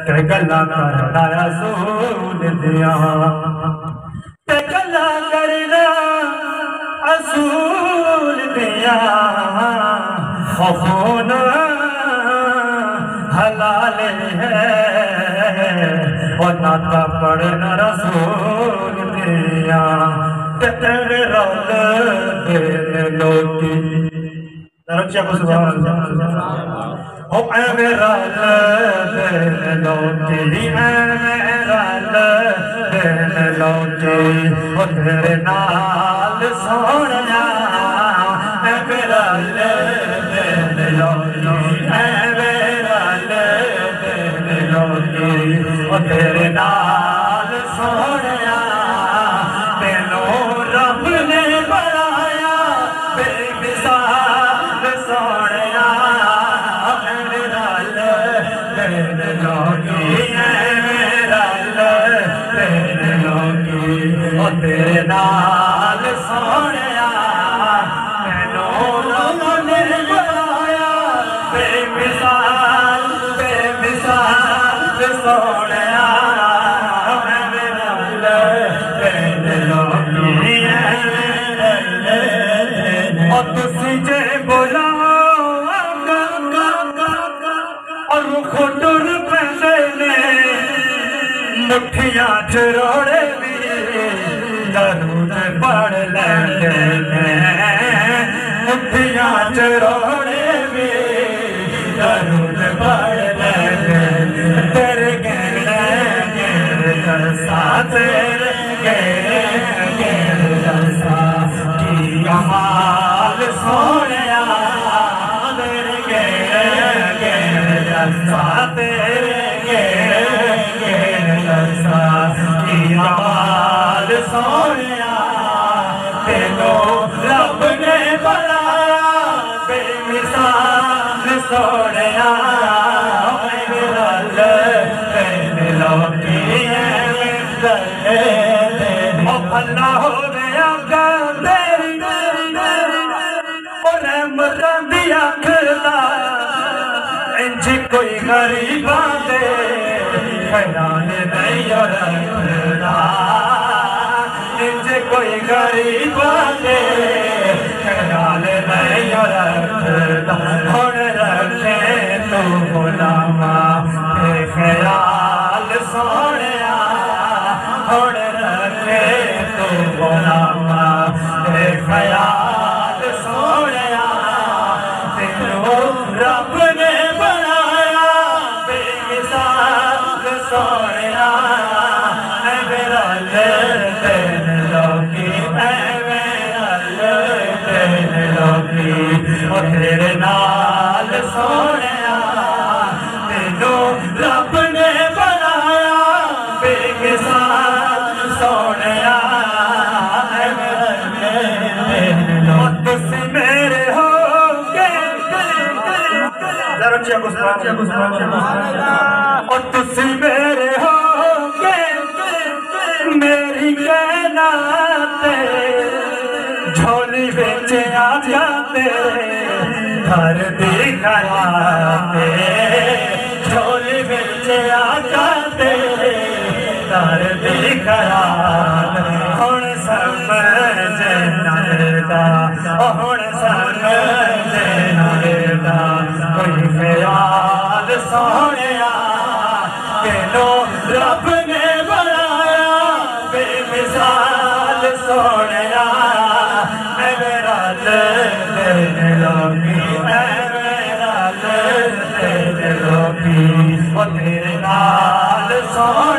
ते गल्ला करना असूल दिया, ते गल्ला करना असूल दिया, खून हलाल है और नाता पढ़ना रसूल दिया, तेरे रौल तेरे लोटी दरचा को सुभान ओ मेरा तेरे लोटी, मेरा तेरे लोटी, ओ तेरे नाल सोनिया, मेरा तेरे लोटी, मेरा तेरे लोटी, ओ तेरे नाल सोनिया, तेनों रब ने बनाया बेमिसाल सोनिया, मेरा तेरे लोटी, मेरा तेरे लोटी, ओ तेरे नाल सोनिया, तेनों रब ने बनाया बेमिसाल बेमिसाल सोनिया, मेरा तेरे लोटी, और तुसी जे बुलाओ और रुख टुर पैंदे ने, मुठियां च रोड़े भी दरूद पढ़ लैंदे ने, मुठियां च रोड़े भी दरूद पढ़ लैंदे ने, तेरे गहरे गहरे जलसा, तेरे गहरे गहरे जलसा की कमाल सोनिया, तेरे गहरे गहरे जलसा, तेरे गहरे गहरे जलसा की कमाल सोनिया, तेनों रब ने बनाया बेमिसाल सोनिया, मेरा तेरे लोटी, अल्लाह हो गया तेरी और रहमतां दी अखदा, इंज कोई गरीबां दे ख्याल नहीं रखदा, इंज कोई गरीबां दे ख्याल नहीं रखदा, हुण रखे तू गुलामा ते ख्याल सोनिया, हुण रखे तू गुलामा ते ख्याल सोनिया, तेनों रब ने बनाया बेमिसाल सोनिया, मेरा तेरे लोटी, मेरा तेरे लोटी, ओ तेरे नाल सोनिया, तेनों रब ने बनाया बेमिसाल सोनिया, तुसी मेरे होगे और तुसी मेरे होगे मेरी कहनाते, झोली बेच आ जाते घर दिखाते, झोली बेच आ जाते घर दिखाते, हुण समझ नलदा, हुण समझ नलदा, कोई ख्याल सोनिया, तेनों रब ने बनाया बेमिसाल सोनिया, मेरा तेरे लोटी, मेरा तेरे लोटी, ओ तेरे नाल सोनिया।